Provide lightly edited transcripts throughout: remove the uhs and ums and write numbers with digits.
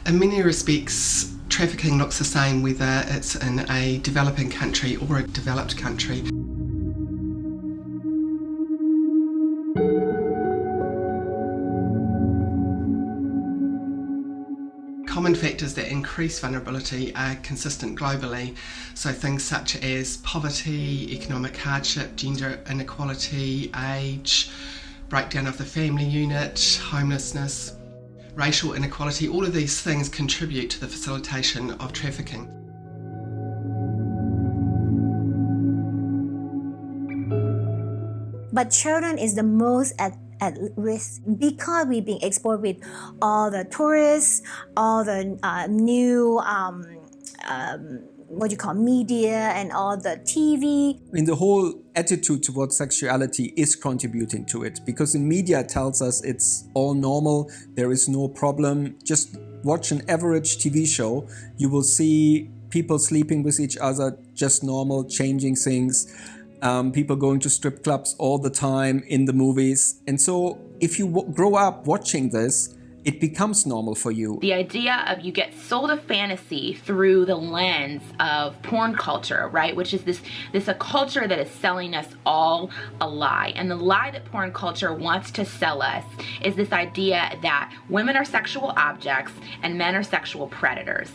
In many respects, trafficking looks the same whether it's in a developing country or a developed country. Common factors that increase vulnerability are consistent globally, so things such as poverty, economic hardship, gender inequality, age, breakdown of the family unit, homelessness, racial inequality. All of these things contribute to the facilitation of trafficking. But children is the most at risk because we're being exposed with all the tourists, all the new media and all the TV. I mean, the whole attitude towards sexuality is contributing to it, because the media tells us it's all normal, there is no problem. Just watch an average TV show, you will see people sleeping with each other, just normal, changing things. People going to strip clubs all the time in the movies. And so if you grow up watching this, it becomes normal for you. The idea of you get sold a fantasy through the lens of porn culture, right? Which is this a culture that is selling us all a lie. And the lie that porn culture wants to sell us is this idea that women are sexual objects and men are sexual predators.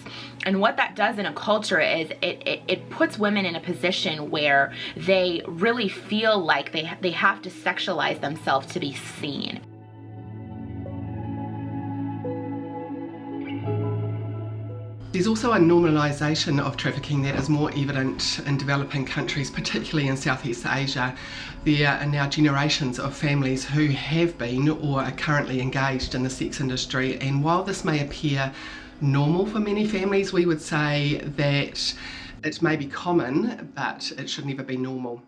And what that does in a culture is it puts women in a position where they really feel like they have to sexualize themselves to be seen. There's also a normalisation of trafficking that is more evident in developing countries, particularly in Southeast Asia. There are now generations of families who have been or are currently engaged in the sex industry, and while this may appear normal for many families, we would say that it may be common, but it should never be normal.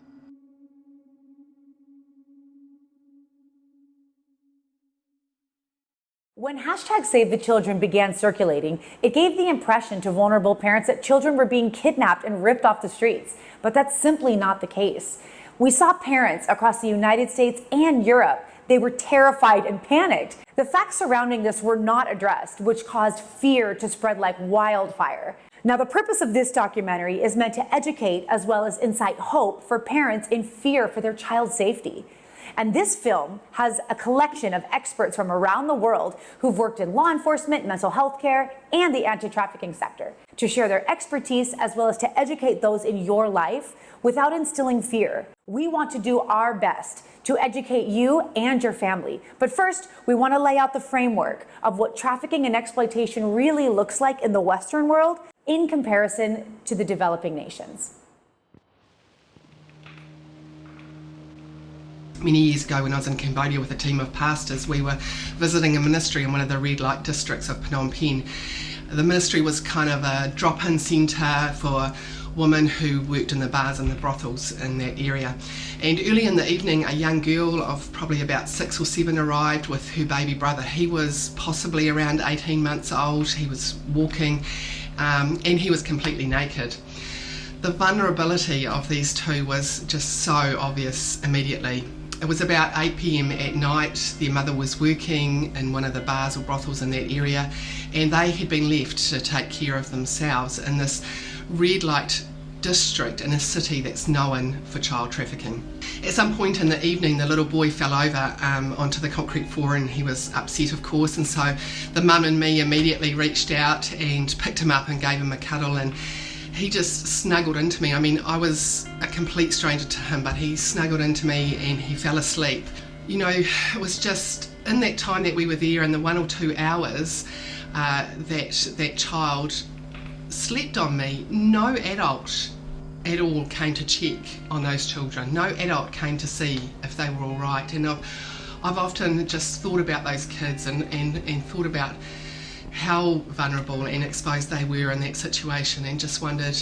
When #SaveTheChildren began circulating, it gave the impression to vulnerable parents that children were being kidnapped and ripped off the streets. But that's simply not the case. We saw parents across the United States and Europe. They were terrified and panicked. The facts surrounding this were not addressed, which caused fear to spread like wildfire. Now, the purpose of this documentary is meant to educate as well as incite hope for parents in fear for their child's safety. And this film has a collection of experts from around the world who've worked in law enforcement, mental health care, and the anti-trafficking sector to share their expertise as well as to educate those in your life without instilling fear. We want to do our best to educate you and your family. But first, we want to lay out the framework of what trafficking and exploitation really looks like in the Western world in comparison to the developing nations. Many years ago when I was in Cambodia with a team of pastors, we were visiting a ministry in one of the red light districts of Phnom Penh. The ministry was kind of a drop-in centre for women who worked in the bars and the brothels in that area. And early in the evening, a young girl of probably about 6 or 7 arrived with her baby brother. He was possibly around 18 months old. He was walking and he was completely naked. The vulnerability of these two was just so obvious immediately. It was about 8 p.m. at night. Their mother was working in one of the bars or brothels in that area, and they had been left to take care of themselves in this red light district in a city that's known for child trafficking. At some point in the evening, the little boy fell over onto the concrete floor, and he was upset, of course, and so the mum and me immediately reached out and picked him up and gave him a cuddle, and he just snuggled into me. I mean, I was a complete stranger to him, but he snuggled into me and he fell asleep. You know, it was just in that time that we were there, in the 1 or 2 hours that child slept on me. No adult at all came to check on those children. No adult came to see if they were all right. And I've often just thought about those kids and thought about how vulnerable and exposed they were in that situation, and just wondered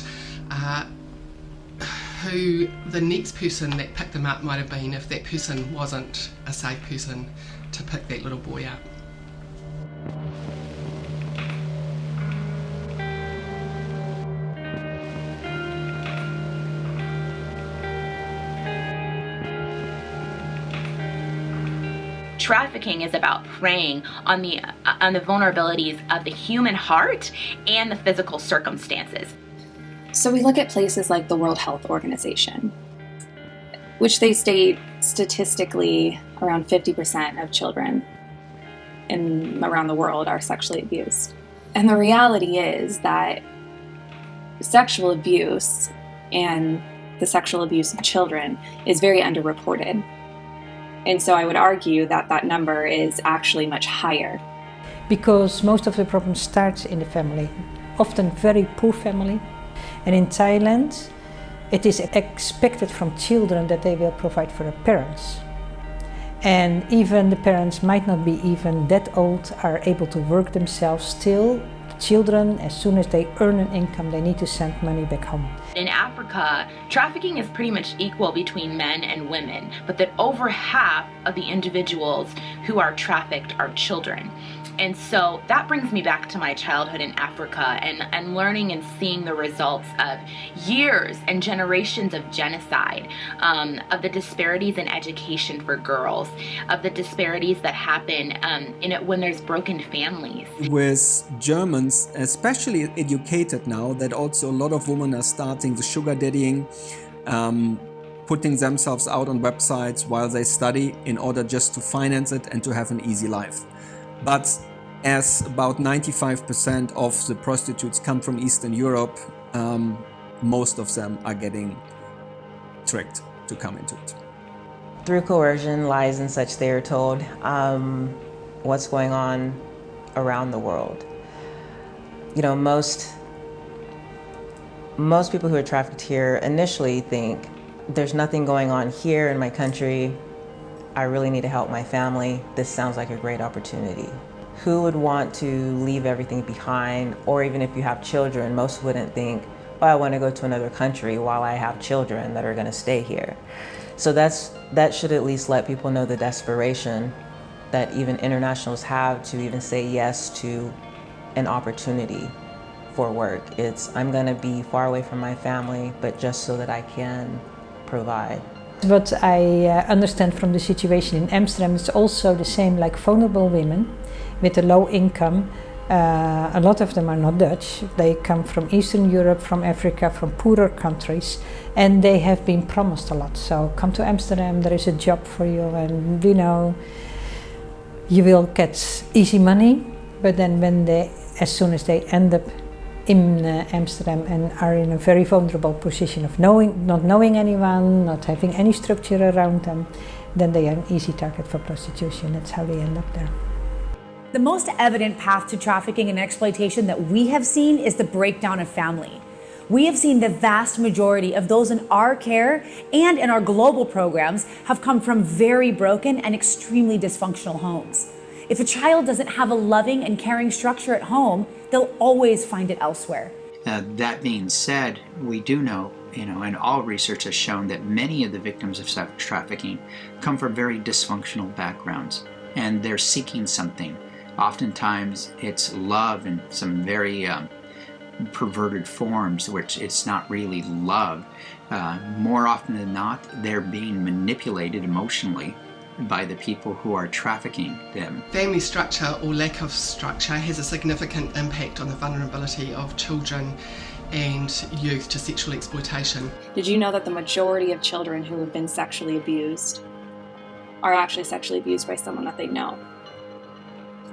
who the next person that picked them up might have been if that person wasn't a safe person to pick that little boy up. Trafficking is about preying on the vulnerabilities of the human heart and the physical circumstances. So we look at places like the World Health Organization, which they state statistically around 50% of children around the world are sexually abused. And the reality is that sexual abuse and the sexual abuse of children is very underreported. And so I would argue that that number is actually much higher. Because most of the problem starts in the family, often very poor family. And in Thailand, it is expected from children that they will provide for their parents. And even the parents might not be even that old, are able to work themselves still. Children, as soon as they earn an income, they need to send money back home. In Africa, trafficking is pretty much equal between men and women, but that over half of the individuals who are trafficked are children. And so that brings me back to my childhood in Africa and learning and seeing the results of years and generations of genocide, of the disparities in education for girls, of the disparities that happen when there's broken families. With Germans, especially educated now, that also a lot of women are starting the sugar daddying, putting themselves out on websites while they study in order just to finance it and to have an easy life. But as about 95% of the prostitutes come from Eastern Europe, most of them are getting tricked to come into it. Through coercion, lies and such, they are told what's going on around the world. You know, most people who are trafficked here initially think there's nothing going on here in my country. I really need to help my family. This sounds like a great opportunity. Who would want to leave everything behind? Or even if you have children, most wouldn't think, oh, I want to go to another country while I have children that are going to stay here. So that should at least let people know the desperation that even internationals have to even say yes to an opportunity for work. It's, I'm going to be far away from my family, but just so that I can provide. What I understand from the situation in Amsterdam is also the same like vulnerable women with a low income. A lot of them are not Dutch. They come from Eastern Europe, from Africa, from poorer countries, and they have been promised a lot. So come to Amsterdam, there is a job for you, and you know, you will get easy money. But then as soon as they end up in Amsterdam and are in a very vulnerable position of not knowing anyone, not having any structure around them, then they are an easy target for prostitution. That's how they end up there. The most evident path to trafficking and exploitation that we have seen is the breakdown of family. We have seen the vast majority of those in our care and in our global programs have come from very broken and extremely dysfunctional homes. If a child doesn't have a loving and caring structure at home, they'll always find it elsewhere. That being said, we do know, and all research has shown that many of the victims of sex trafficking come from very dysfunctional backgrounds, and they're seeking something. Oftentimes it's love in some very perverted forms, which it's not really love. More often than not, they're being manipulated emotionally by the people who are trafficking them. Family structure or lack of structure has a significant impact on the vulnerability of children and youth to sexual exploitation. Did you know that the majority of children who have been sexually abused are actually sexually abused by someone that they know?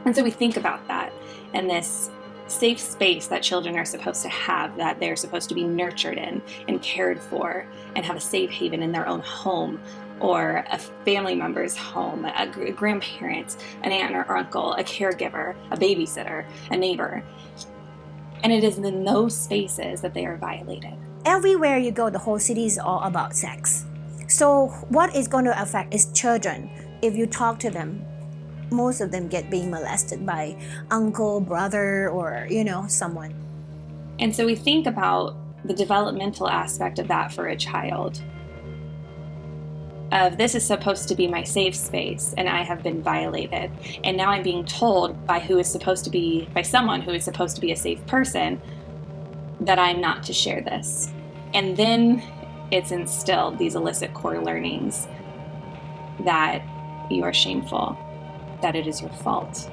And so we think about that and this safe space that children are supposed to have, that they're supposed to be nurtured in and cared for and have a safe haven in their own home or a family member's home, a grandparent, an aunt or uncle, a caregiver, a babysitter, a neighbor. And it is in those spaces that they are violated. Everywhere you go, the whole city is all about sex. So what is going to affect is children. If you talk to them, most of them get being molested by uncle, brother, or, someone. And so we think about the developmental aspect of that for a child. Of this is supposed to be my safe space and I have been violated. And now I'm being told by someone who is supposed to be a safe person that I'm not to share this. And then it's instilled these illicit core learnings that you are shameful, that it is your fault,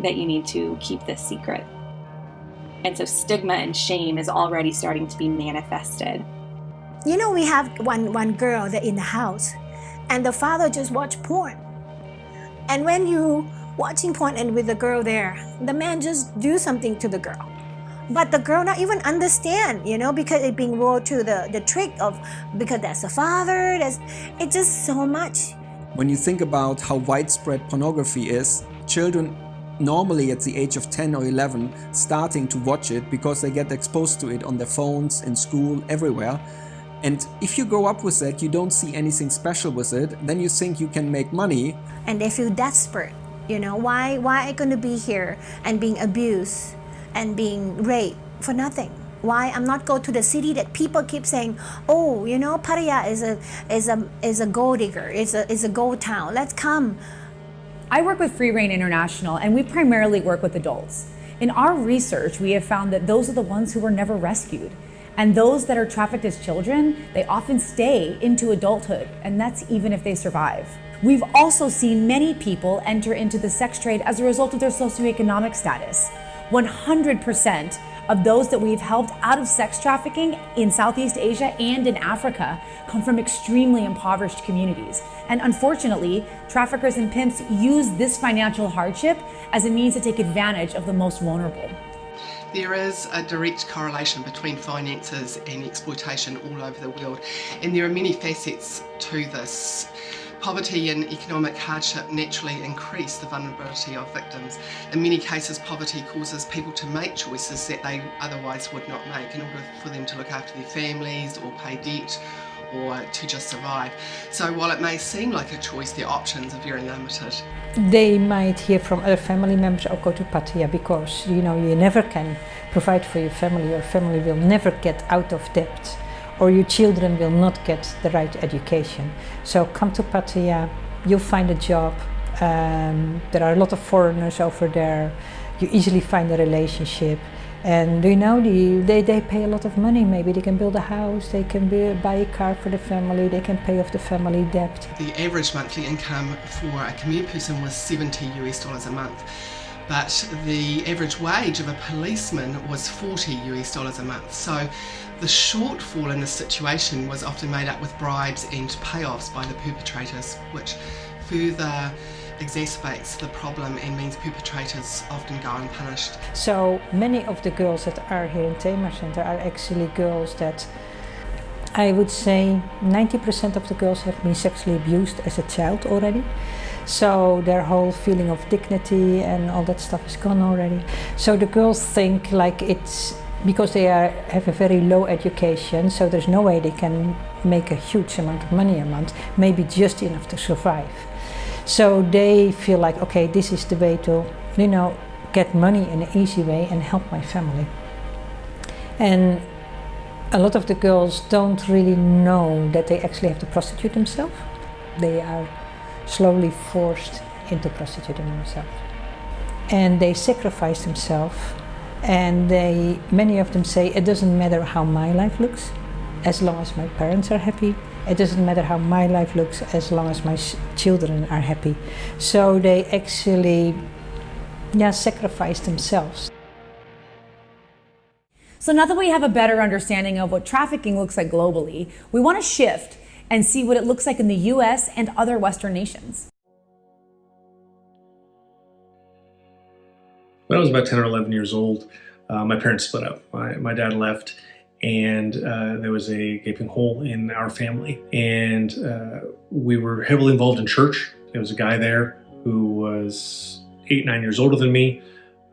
that you need to keep this secret. And so stigma and shame is already starting to be manifested. You know, we have one girl that in the house, and the father just watch porn. And when you watching porn and with the girl there, the man just do something to the girl. But the girl not even understand, you know, because it being rolled to the trick of, because that's the father, it's just so much. When you think about how widespread pornography is, children normally at the age of 10 or 11 starting to watch it because they get exposed to it on their phones, in school, everywhere. And if you grow up with that, you don't see anything special with it, then you think you can make money. And they feel desperate, you know, why I gonna be here and being abused and being raped for nothing? Why I'm not go to the city that people keep saying, oh, you know, Pattaya is a gold digger, is a gold town. Let's come. I work with Free Reign International, and we primarily work with adults. In our research, we have found that those are the ones who were never rescued. And those that are trafficked as children, they often stay into adulthood, and that's even if they survive. We've also seen many people enter into the sex trade as a result of their socioeconomic status. 100% of those that we've helped out of sex trafficking in Southeast Asia and in Africa come from extremely impoverished communities. And unfortunately, traffickers and pimps use this financial hardship as a means to take advantage of the most vulnerable. There is a direct correlation between finances and exploitation all over the world, and there are many facets to this. Poverty and economic hardship naturally increase the vulnerability of victims. In many cases, poverty causes people to make choices that they otherwise would not make in order for them to look after their families or pay debt or to just survive. So while it may seem like a choice, their options are very limited. They might hear from other family members, or go to Pattaya because, you know, you never can provide for your family will never get out of debt, or your children will not get the right education. So come to Pattaya, you'll find a job. There are a lot of foreigners over there. You easily find a relationship. And you know, they pay a lot of money. Maybe they can build a house, they can buy a car for the family, they can pay off the family debt. The average monthly income for a Khmer person was $70 a month. But the average wage of a policeman was $40 a month. So the shortfall in this situation was often made up with bribes and payoffs by the perpetrators, which further exacerbates the problem and means perpetrators often go unpunished. So many of the girls that are here in Thema Center are actually girls that, I would say 90% of the girls have been sexually abused as a child already. So their whole feeling of dignity and all that stuff is gone already. So the girls think like it's because they have a very low education, so there's no way they can make a huge amount of money a month, maybe just enough to survive. So they feel like, okay, this is the way to, you know, get money in an easy way and help my family. And a lot of the girls don't really know that they actually have to prostitute themselves. They are slowly forced into prostituting themselves. And they sacrifice themselves, and many of them say, it doesn't matter how my life looks, as long as my parents are happy. It doesn't matter how my life looks as long as my children are happy. So they actually sacrifice themselves. So now that we have a better understanding of what trafficking looks like globally, we want to shift and see what it looks like in the US and other Western nations. When I was about 10 or 11 years old, my parents split up. My dad left, and there was a gaping hole in our family. And we were heavily involved in church. There was a guy there who was 8, 9 years older than me,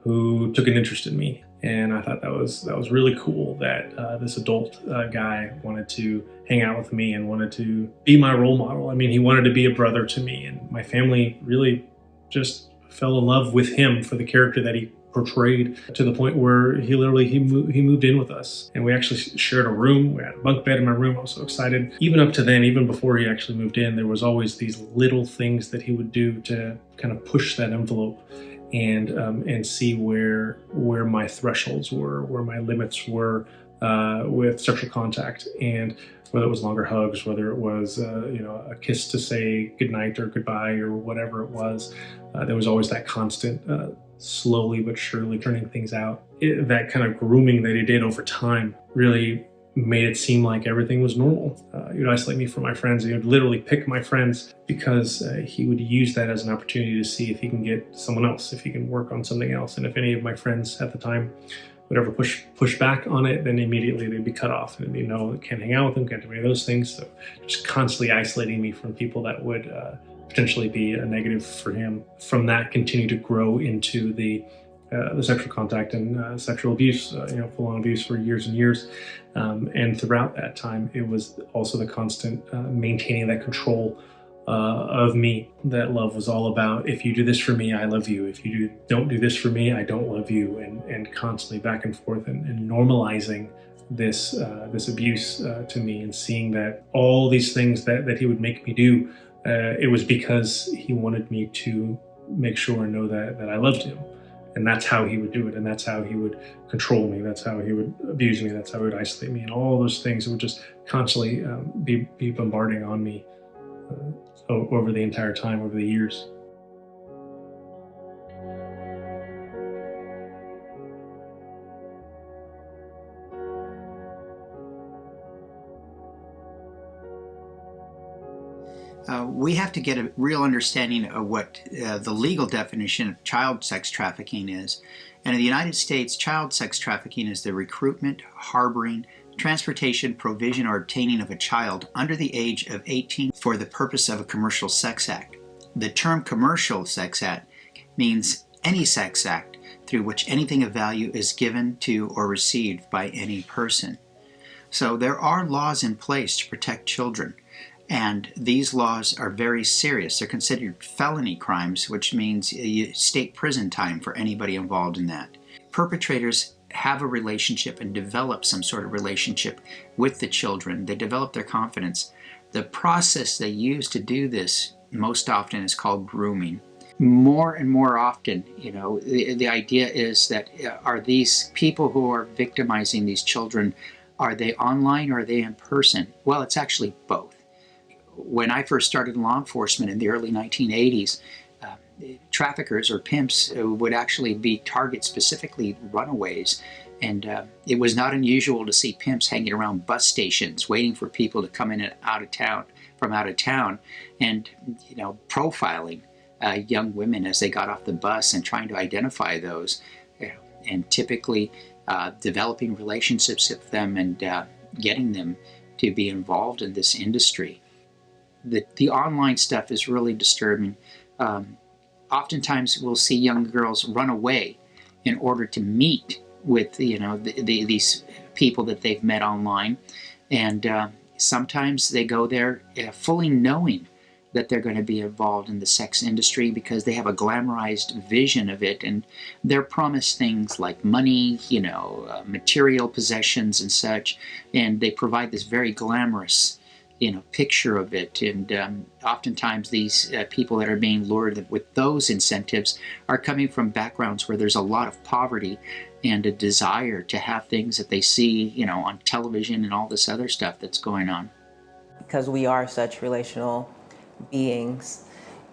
who took an interest in me. And I thought that was really cool that this adult guy wanted to hang out with me and wanted to be my role model. I mean, he wanted to be a brother to me, and my family really just fell in love with him for the character that he portrayed, to the point where he moved in with us, and we actually shared a room. We had a bunk bed in my room. I was so excited. Even up to then, even before he actually moved in, there was always these little things that he would do to kind of push that envelope and see where my thresholds were, where my limits were, with sexual contact, and whether it was longer hugs, whether it was a kiss to say goodnight or goodbye or whatever it was, there was always that constant, slowly but surely turning things out. That kind of grooming that he did over time really made it seem like everything was normal. He would isolate me from my friends. He would literally pick my friends because he would use that as an opportunity to see if he can get someone else, if he can work on something else. And if any of my friends at the time would ever push back on it, then immediately they'd be cut off. And can't hang out with them, can't do any of those things. So just constantly isolating me from people that would potentially be a negative for him. From that, continue to grow into the sexual contact and sexual abuse, full-on abuse for years and years. And throughout that time, it was also the constant maintaining that control of me. That love was all about, if you do this for me, I love you. If you don't do this for me, I don't love you. And constantly back and forth and normalizing this abuse to me, and seeing that all these things that he would make me do, it was because he wanted me to make sure and know that I loved him. And that's how he would do it. And that's how he would control me. That's how he would abuse me. That's how he would isolate me. And all those things would just constantly be bombarding on me over the entire time, over the years. We have to get a real understanding of what the legal definition of child sex trafficking is. And in the United States, child sex trafficking is the recruitment, harboring, transportation, provision, or obtaining of a child under the age of 18 for the purpose of a commercial sex act. The term commercial sex act means any sex act through which anything of value is given to or received by any person. So there are laws in place to protect children. And these laws are very serious. They're considered felony crimes, which means state prison time for anybody involved in that. Perpetrators have a relationship and develop some sort of relationship with the children. They develop their confidence. The process they use to do this most often is called grooming. More and more often, the idea is that are these people who are victimizing these children, are they online or are they in person? Well, it's actually both. When I first started in law enforcement in the early 1980s, traffickers or pimps would actually be target specifically runaways. And it was not unusual to see pimps hanging around bus stations waiting for people to come in and from out of town and profiling young women as they got off the bus and trying to identify those, and typically developing relationships with them and getting them to be involved in this industry. The online stuff is really disturbing. Oftentimes we'll see young girls run away in order to meet with these people that they've met online, and sometimes they go there fully knowing that they're going to be involved in the sex industry because they have a glamorized vision of it, and they're promised things like money, material possessions and such, and they provide this very glamorous picture of it. And oftentimes these people that are being lured with those incentives are coming from backgrounds where there's a lot of poverty and a desire to have things that they see, on television and all this other stuff that's going on. Because we are such relational beings,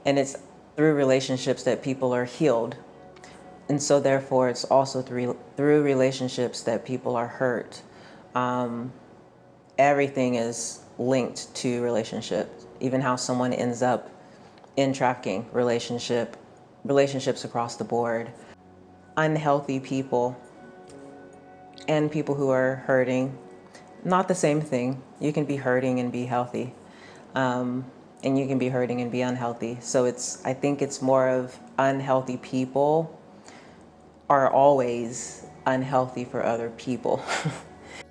and it's through relationships that people are healed. And so therefore it's also through relationships that people are hurt. Everything is linked to relationships, even how someone ends up in trafficking, relationships across the board. Unhealthy people and people who are hurting, not the same thing. You can be hurting and be healthy, and you can be hurting and be unhealthy. So I think it's more of unhealthy people are always unhealthy for other people.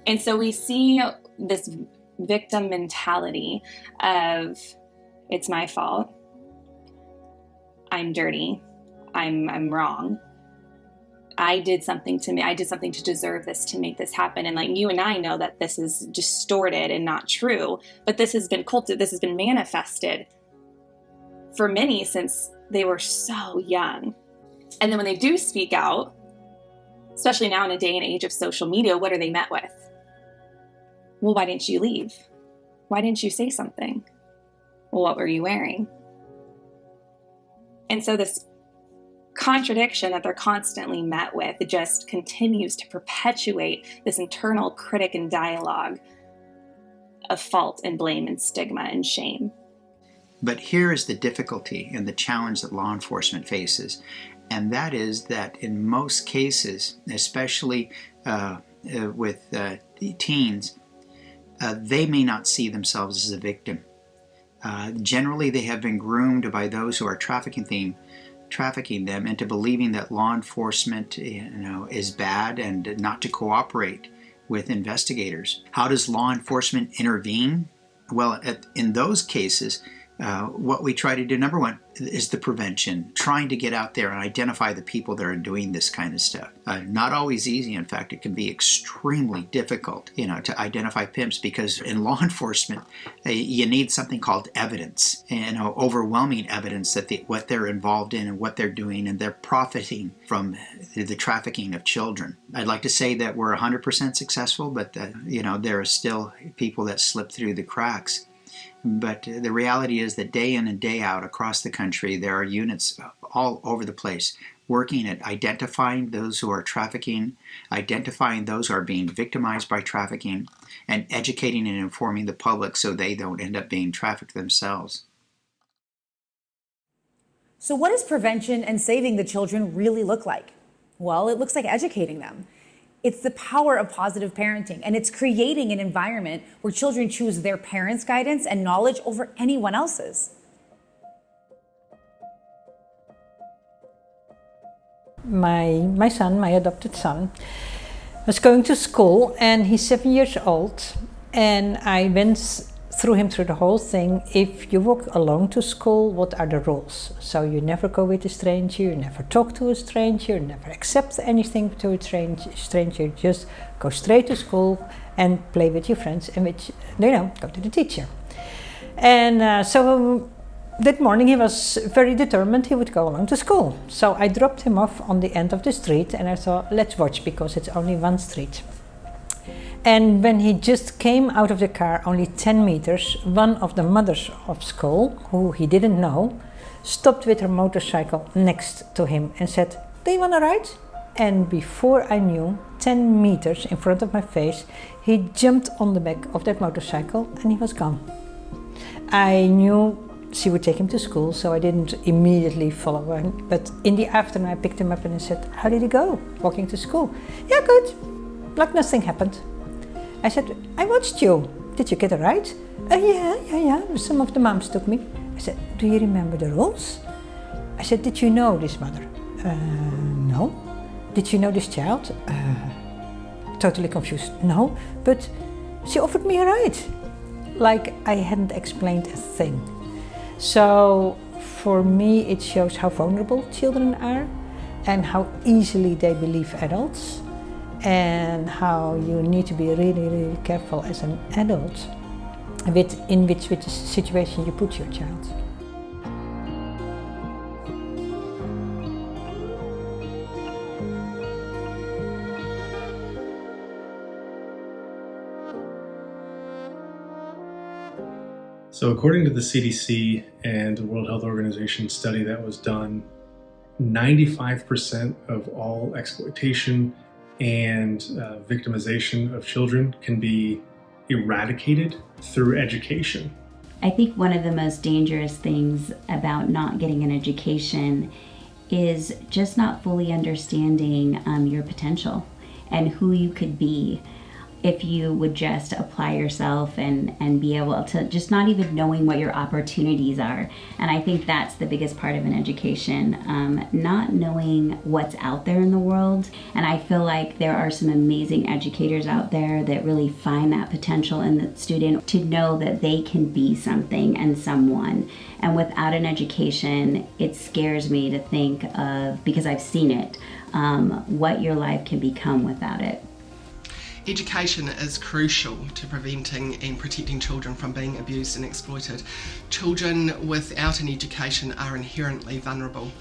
And so we see this victim mentality of, it's my fault, I'm dirty, I'm wrong, I did something to deserve this, to make this happen. And like you and I know that this is distorted and not true, but this has been this has been manifested for many since they were so young. And then when they do speak out, especially now in a day and age of social media, what are they met with? Well, why didn't you leave? Why didn't you say something? Well, what were you wearing? And so this contradiction that they're constantly met with just continues to perpetuate this internal critic and dialogue of fault and blame and stigma and shame. But here is the difficulty and the challenge that law enforcement faces, and that is that in most cases, especially with teens, they may not see themselves as a victim. Generally, they have been groomed by those who are trafficking them into believing that law enforcement, is bad and not to cooperate with investigators. How does law enforcement intervene? Well, in those cases, what we try to do, number one, is the prevention, trying to get out there and identify the people that are doing this kind of stuff. Not always easy. In fact, it can be extremely difficult, to identify pimps, because in law enforcement, you need something called evidence, overwhelming evidence that what they're involved in and what they're doing, and they're profiting from the trafficking of children. I'd like to say that we're 100% successful, but there are still people that slip through the cracks. But the reality is that day in and day out across the country, there are units all over the place working at identifying those who are trafficking, identifying those who are being victimized by trafficking, and educating and informing the public so they don't end up being trafficked themselves. So what does prevention and saving the children really look like? Well, it looks like educating them. It's the power of positive parenting, and it's creating an environment where children choose their parents' guidance and knowledge over anyone else's. My son, my adopted son, was going to school, and he's 7 years old, and I went through the whole thing. If you walk alone to school, what are the rules? So you never go with a stranger, you never talk to a stranger, you never accept anything to a stranger, you just go straight to school and play with your friends and go to the teacher. And so that morning he was very determined he would go along to school. So I dropped him off on the end of the street, and I thought, let's watch, because it's only one street. And when he just came out of the car, only 10 meters, one of the mothers of school, who he didn't know, stopped with her motorcycle next to him and said, "Do you want to ride?" And before I knew, 10 meters in front of my face, he jumped on the back of that motorcycle and he was gone. I knew she would take him to school, so I didn't immediately follow her. But in the afternoon, I picked him up and I said, "How did he go walking to school?" "Yeah, good. Like nothing happened." I said, "I watched you. Did you get a ride?" Yeah. Some of the moms took me." I said, "Do you remember the rules?" I said, "Did you know this mother?" No. "Did you know this child?" Totally confused. "No, but she offered me a ride." Like I hadn't explained a thing. So for me, it shows how vulnerable children are and how easily they believe adults, and how you need to be really, really careful as an adult in which situation you put your child. So according to the CDC and the World Health Organization study that was done, 95% of all exploitation and victimization of children can be eradicated through education. I think one of the most dangerous things about not getting an education is just not fully understanding your potential and who you could be if you would just apply yourself and be able to just not even knowing what your opportunities are. And I think that's the biggest part of an education, not knowing what's out there in the world. And I feel like there are some amazing educators out there that really find that potential in the student to know that they can be something and someone. And without an education, it scares me to think of, because I've seen it, what your life can become without it. Education is crucial to preventing and protecting children from being abused and exploited. Children without an education are inherently vulnerable.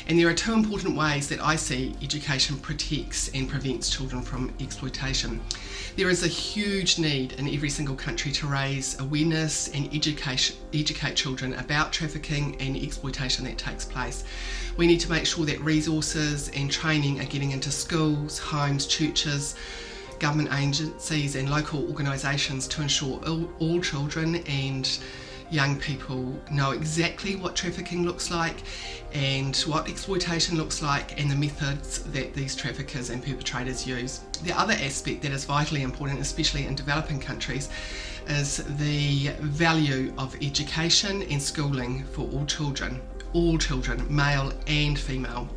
And there are two important ways that I see education protects and prevents children from exploitation. There is a huge need in every single country to raise awareness and educate children about trafficking and exploitation that takes place. We need to make sure that resources and training are getting into schools, homes, churches, government agencies and local organisations to ensure all children and young people know exactly what trafficking looks like and what exploitation looks like and the methods that these traffickers and perpetrators use. The other aspect that is vitally important, especially in developing countries, is the value of education and schooling for all children, male and female.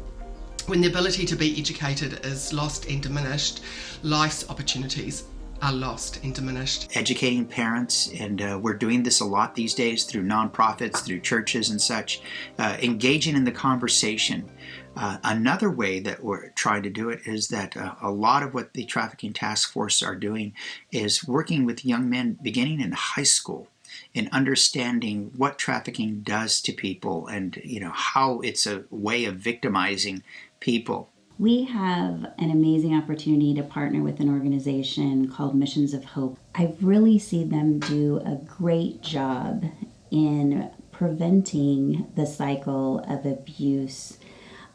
When the ability to be educated is lost and diminished, life's opportunities are lost and diminished. Educating parents, and we're doing this a lot these days through nonprofits, through churches and such, engaging in the conversation. Another way that we're trying to do it is that a lot of what the Trafficking Task Force are doing is working with young men beginning in high school and understanding what trafficking does to people and how it's a way of victimizing people. We have an amazing opportunity to partner with an organization called Missions of Hope. I really see them do a great job in preventing the cycle of abuse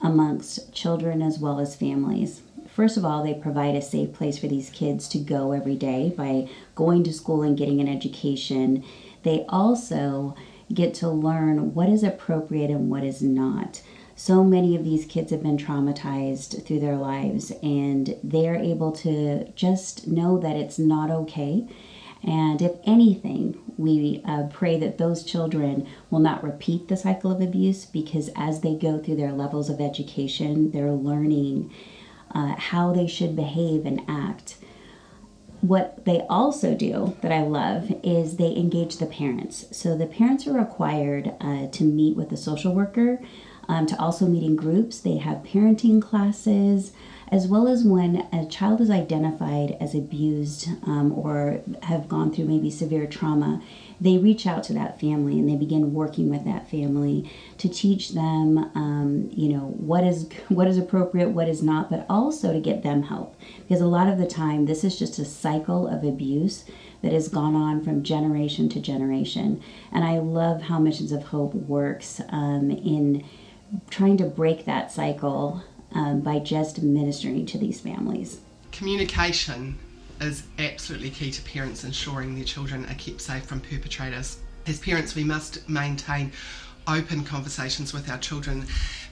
amongst children as well as families. First of all, they provide a safe place for these kids to go every day by going to school and getting an education. They also get to learn what is appropriate and what is not. So many of these kids have been traumatized through their lives, and they're able to just know that it's not okay. And if anything, we pray that those children will not repeat the cycle of abuse, because as they go through their levels of education, they're learning how they should behave and act. What they also do that I love is they engage the parents. So the parents are required to meet with a social worker, to also meet in groups. They have parenting classes, as well as when a child is identified as abused or have gone through maybe severe trauma, they reach out to that family and they begin working with that family to teach them, what is appropriate, what is not, but also to get them help. Because a lot of the time, this is just a cycle of abuse that has gone on from generation to generation. And I love how Missions of Hope works in trying to break that cycle by just ministering to these families. Communication is absolutely key to parents ensuring their children are kept safe from perpetrators. As parents, we must maintain open conversations with our children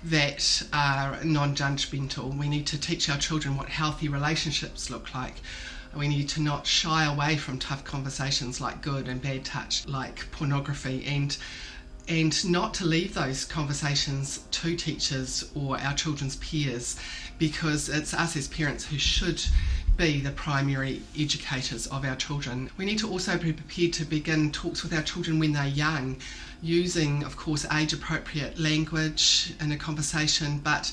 that are non-judgmental. We need to teach our children what healthy relationships look like. We need to not shy away from tough conversations like good and bad touch, like pornography, and not to leave those conversations to teachers or our children's peers, because it's us as parents who should be the primary educators of our children. We need to also be prepared to begin talks with our children when they're young, using, of course, age-appropriate language in a conversation, but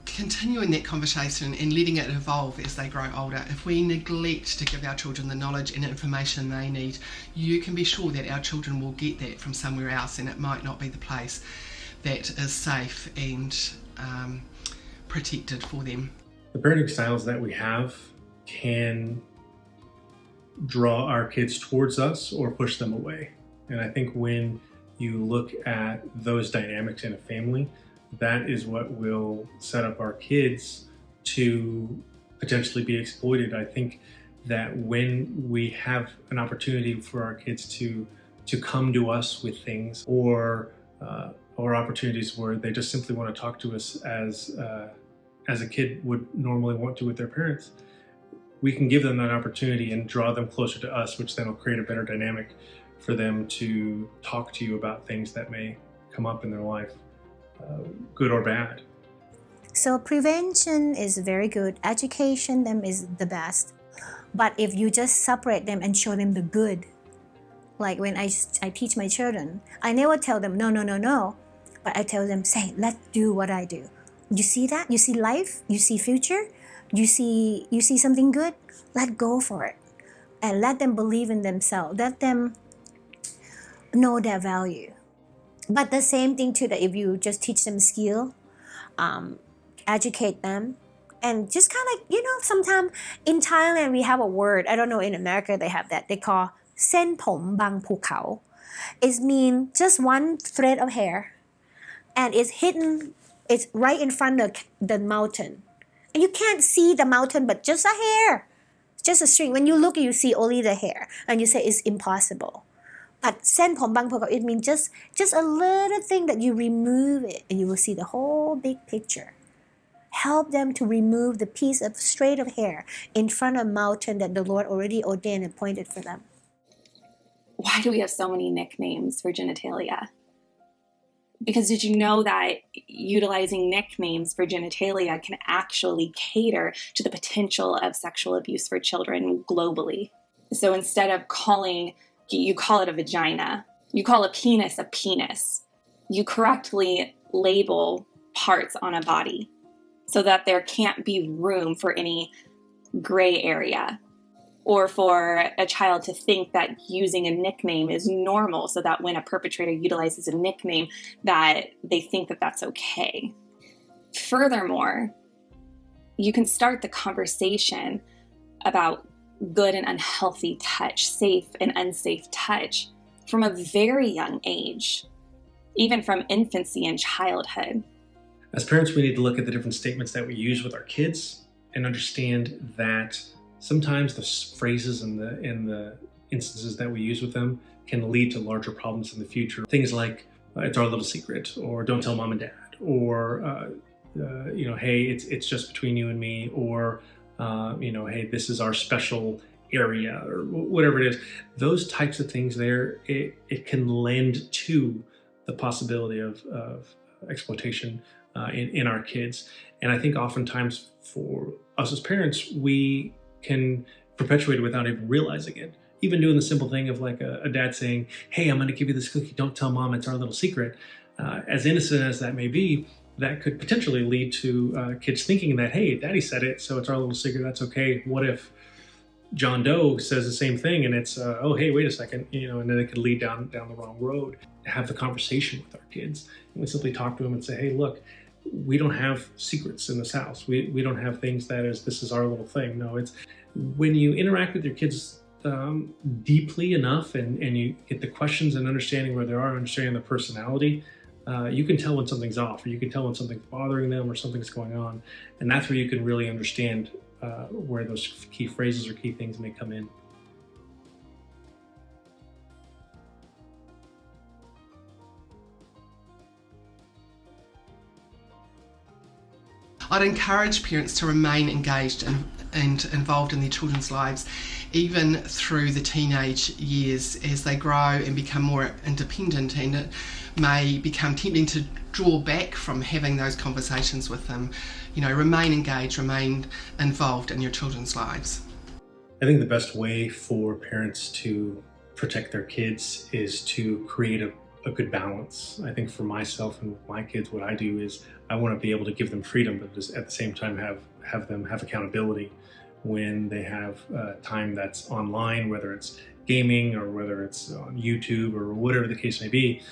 continuing that conversation and letting it evolve as they grow older. If we neglect to give our children the knowledge and information they need, you can be sure that our children will get that from somewhere else, and it might not be the place that is safe and protected for them. The parenting styles that we have can draw our kids towards us or push them away. And I think when you look at those dynamics in a family, that is what will set up our kids to potentially be exploited. I think that when we have an opportunity for our kids to come to us with things, or opportunities where they just simply want to talk to us as a kid would normally want to with their parents, we can give them that opportunity and draw them closer to us, which then will create a better dynamic for them to talk to you about things that may come up in their life, good or bad. So prevention is very good. Education them is the best. But if you just separate them and show them the good, like when I teach my children, I never tell them no, but I tell them, say, let's do what I do. You see that? You see life? You see future? You see something good, let go for it, and let them believe in themselves. Let them know their value. But the same thing too, that if you just teach them skill, educate them, and just kind of, sometimes in Thailand we have a word, I don't know, in America they have that, they call เส้นผมบางภูเขา it means just one thread of hair and it's hidden, it's right in front of the mountain and you can't see the mountain but just a hair, just a string. When you look you see only the hair and you say it's impossible. But เส้นผมบางภูเขา it means just a little thing that you remove it and you will see the whole big picture. Help them to remove the piece of straight of hair in front of mountain that the Lord already ordained and appointed for them. Why do we have so many nicknames for genitalia? Because did you know that utilizing nicknames for genitalia can actually cater to the potential of sexual abuse for children globally? So instead of you call it a vagina, you call a penis, you correctly label parts on a body so that there can't be room for any gray area, or for a child to think that using a nickname is normal, so that when a perpetrator utilizes a nickname that they think that that's okay. Furthermore, you can start the conversation about good and unhealthy touch, safe and unsafe touch from a very young age, even from infancy and childhood. As parents, we need to look at the different statements that we use with our kids and understand that sometimes the phrases and the instances that we use with them can lead to larger problems in the future. Things like, it's our little secret, or don't tell mom and dad, or, hey, it's just between you and me, or, hey, this is our special area, or whatever it is. Those types of things there, it can lend to the possibility of exploitation in our kids. And I think oftentimes for us as parents, we can perpetuate it without even realizing it. Even doing the simple thing of like a dad saying, hey, I'm going to give you this cookie, don't tell mom, it's our little secret. As innocent as that may be, that could potentially lead to kids thinking that, hey, daddy said it, so it's our little secret, that's okay. What if John Doe says the same thing and it's, oh, hey, wait a second, and then it could lead down the wrong road. Have the conversation with our kids. And we simply talk to them and say, hey, look, we don't have secrets in this house. We don't have things that this is our little thing. No, it's when you interact with your kids deeply enough and you get the questions and understanding where they are, understanding their personality, you can tell when something's off, or you can tell when something's bothering them or something's going on. And that's where you can really understand where those key phrases or key things may come in. I'd encourage parents to remain engaged and involved in their children's lives, even through the teenage years as they grow and become more independent, and it may become tempting to draw back from having those conversations with them. Remain engaged, remain involved in your children's lives. I think the best way for parents to protect their kids is to create a good balance. I think for myself and my kids, what I do is I want to be able to give them freedom, but just at the same time have them have accountability when they have time that's online, whether it's gaming or whether it's on YouTube or whatever the case may be.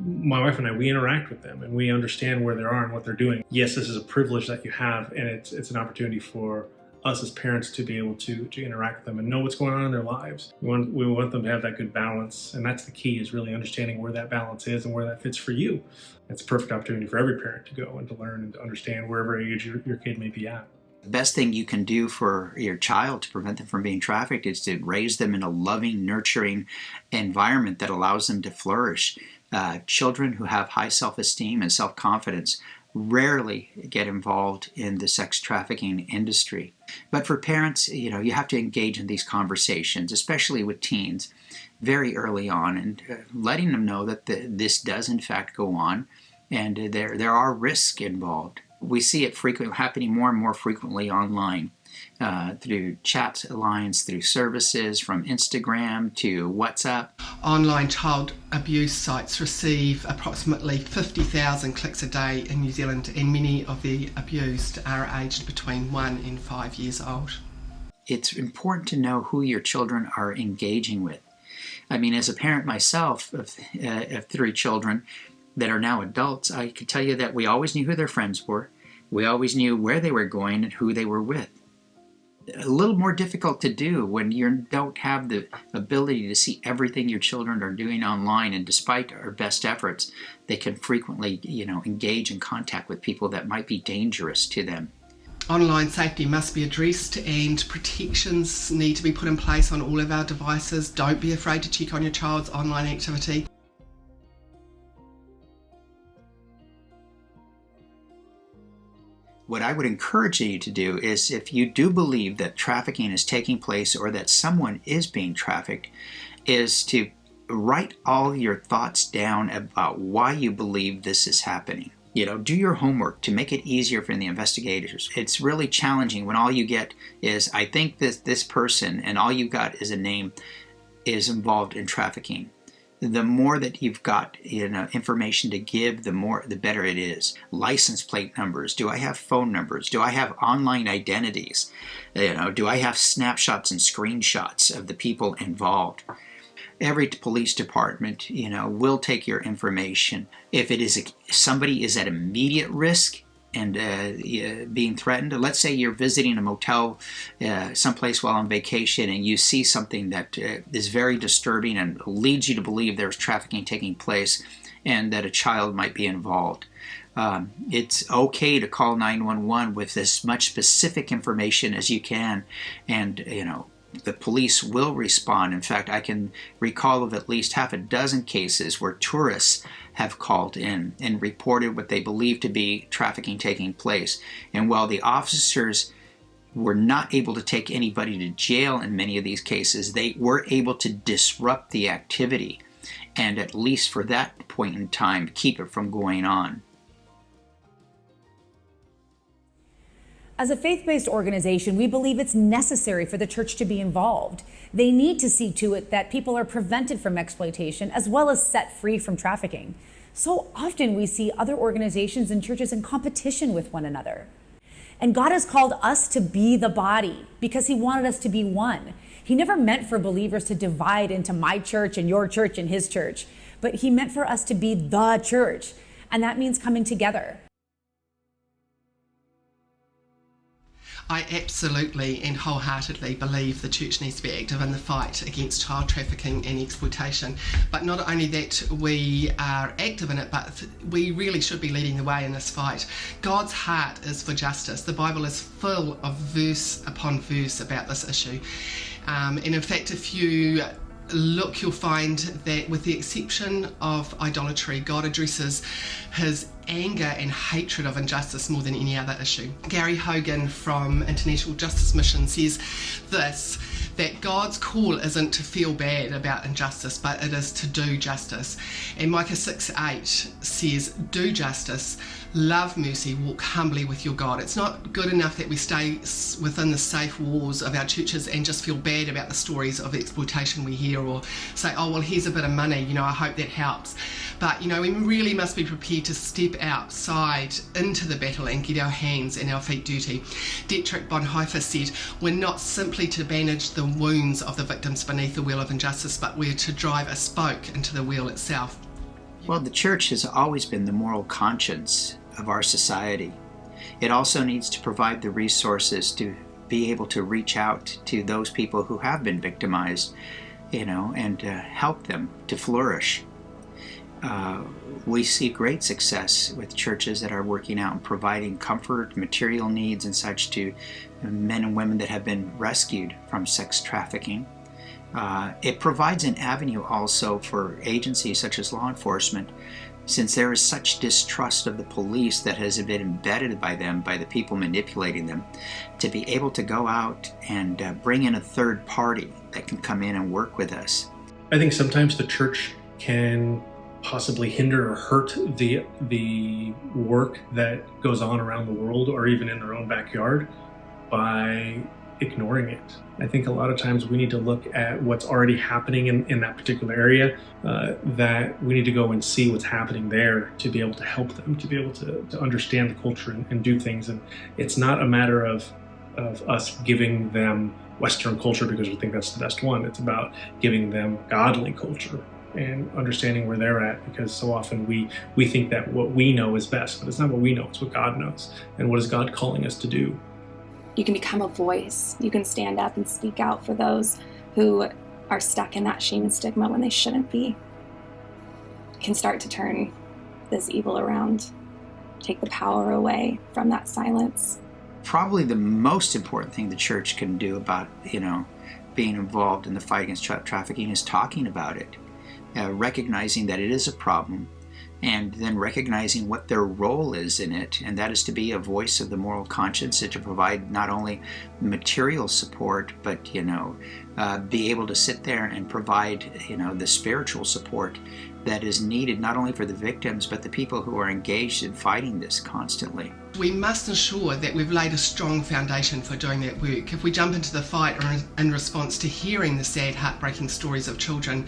My wife and I, we interact with them and we understand where they are and what they're doing. Yes, this is a privilege that you have, and it's an opportunity for us as parents to be able to interact with them and know what's going on in their lives. We want them to have that good balance, and that's the key, is really understanding where that balance is and where that fits for you. It's a perfect opportunity for every parent to go and to learn and to understand wherever age your kid may be at. The best thing you can do for your child to prevent them from being trafficked is to raise them in a loving, nurturing environment that allows them to flourish. Children who have high self-esteem and self-confidence rarely get involved in the sex trafficking industry. But for parents, you have to engage in these conversations, especially with teens, very early on, and letting them know that this does in fact go on, and there are risks involved. We see it happening more and more frequently online, through chat lines, through services from Instagram to WhatsApp. Online child abuse sites receive approximately 50,000 clicks a day in New Zealand, and many of the abused are aged between 1 and 5 years old. It's important to know who your children are engaging with. I mean, as a parent myself of 3 children that are now adults, I can tell you that we always knew who their friends were. We always knew where they were going and who they were with. A little more difficult to do when you don't have the ability to see everything your children are doing online, and despite our best efforts, they can frequently, engage in contact with people that might be dangerous to them. Online safety must be addressed, and protections need to be put in place on all of our devices. Don't be afraid to check on your child's online activity. What I would encourage you to do is, if you do believe that trafficking is taking place or that someone is being trafficked, is to write all your thoughts down about why you believe this is happening. Do your homework to make it easier for the investigators. It's really challenging when all you get is, I think this person, and all you got is a name, is involved in trafficking. The more that you've got information to give, the better it is. License plate numbers. Do I have phone numbers? Do I have online identities? Do I have snapshots and screenshots of the people involved? Every police department, will take your information. If it is somebody is at immediate risk and being threatened, let's say you're visiting a motel someplace while on vacation, and you see something that is very disturbing and leads you to believe there's trafficking taking place and that a child might be involved. It's okay to call 911 with as much specific information as you can, and the police will respond. In fact, I can recall of at least half a dozen cases where tourists have called in and reported what they believe to be trafficking taking place. And while the officers were not able to take anybody to jail in many of these cases, they were able to disrupt the activity, and at least for that point in time, keep it from going on. As a faith-based organization, we believe it's necessary for the church to be involved. They need to see to it that people are prevented from exploitation as well as set free from trafficking. So often we see other organizations and churches in competition with one another. And God has called us to be the body because He wanted us to be one. He never meant for believers to divide into my church and your church and His church, but He meant for us to be the church. And that means coming together. I absolutely and wholeheartedly believe the church needs to be active in the fight against child trafficking and exploitation. But not only that we are active in it, but we really should be leading the way in this fight. God's heart is for justice. The Bible is full of verse upon verse about this issue. And in fact, if you look, you'll find that with the exception of idolatry, God addresses His anger and hatred of injustice more than any other issue. Gary Hogan from International Justice Mission says this, that God's call isn't to feel bad about injustice, but it is to do justice. And Micah 6:8 says, do justice, love mercy, walk humbly with your God. It's not good enough that we stay within the safe walls of our churches and just feel bad about the stories of exploitation we hear, or say, oh, well, here's a bit of money, I hope that helps. But, we really must be prepared to step outside into the battle and get our hands and our feet dirty. Dietrich Bonhoeffer said, we're not simply to bandage the wounds of the victims beneath the wheel of injustice, but we're to drive a spoke into the wheel itself. Well, the church has always been the moral conscience of our society. It also needs to provide the resources to be able to reach out to those people who have been victimized, and help them to flourish. We see great success with churches that are working out and providing comfort, material needs, and such to men and women that have been rescued from sex trafficking. It provides an avenue also for agencies such as law enforcement, since there is such distrust of the police that has been embedded by them, by the people manipulating them, to be able to go out and bring in a third party that can come in and work with us. I think sometimes the church can possibly hinder or hurt the work that goes on around the world or even in their own backyard by ignoring it. I think a lot of times we need to look at what's already happening in that particular area, that we need to go and see what's happening there to be able to help them, to be able to understand the culture and do things. And it's not a matter of us giving them Western culture because we think that's the best one. It's about giving them godly culture and understanding where they're at, because so often we think that what we know is best, but it's not what we know, it's what God knows. And what is God calling us to do? You can become a voice. You can stand up and speak out for those who are stuck in that shame and stigma when they shouldn't be. You can start to turn this evil around, take the power away from that silence. Probably the most important thing the church can do about, being involved in the fight against trafficking is talking about it, recognizing that it is a problem, and then recognizing what their role is in it, and that is to be a voice of the moral conscience and to provide not only material support, but be able to sit there and provide the spiritual support that is needed not only for the victims but the people who are engaged in fighting this constantly. We must ensure that we've laid a strong foundation for doing that work. If we jump into the fight in response to hearing the sad, heartbreaking stories of children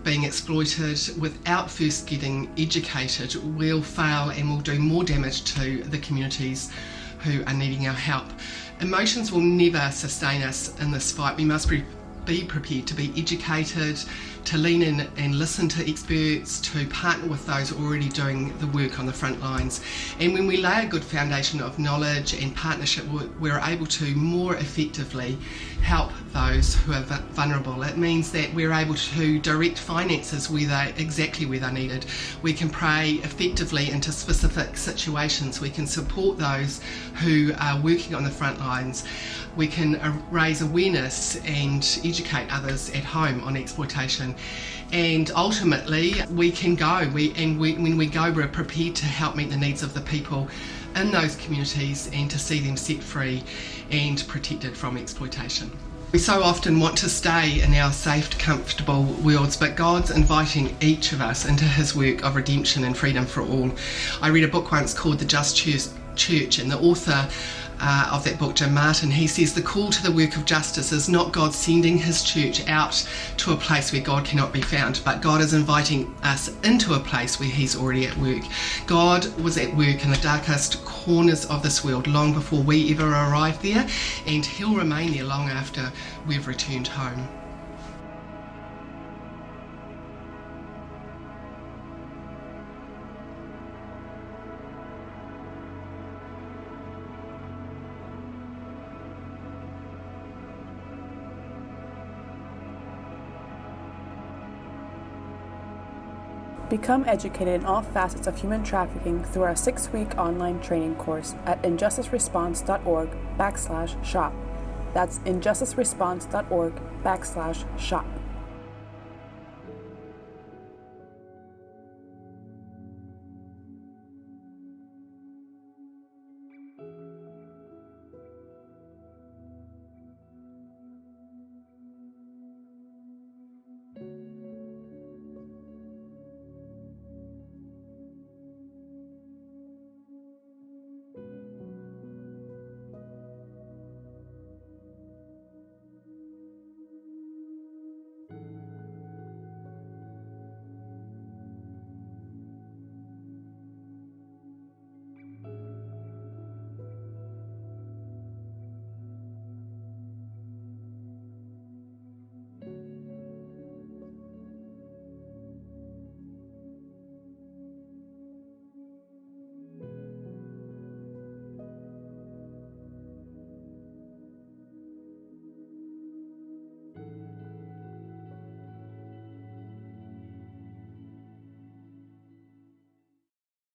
being exploited without first getting educated, we'll fail and we'll do more damage to the communities who are needing our help. Emotions will never sustain us in this fight. We must be prepared to be educated, to lean in and listen to experts, to partner with those already doing the work on the front lines. And when we lay a good foundation of knowledge and partnership, we're able to more effectively help those who are vulnerable. It means that we're able to direct finances exactly where they're needed. We can pray effectively into specific situations. We can support those who are working on the front lines. We can raise awareness and educate others at home on exploitation. And ultimately, we can go. When we go, we're prepared to help meet the needs of the people in those communities and to see them set free and protected from exploitation. We so often want to stay in our safe, comfortable worlds, but God's inviting each of us into his work of redemption and freedom for all. I read a book once called The Just Church, and the author of that book, Jim Martin, he says the call to the work of justice is not God sending his church out to a place where God cannot be found, but God is inviting us into a place where he's already at work. God was at work in the darkest corners of this world long before we ever arrived there, and he'll remain there long after we've returned home. Become educated in all facets of human trafficking through our 6-week online training course at injusticeresponse.org/shop. That's injusticeresponse.org/shop.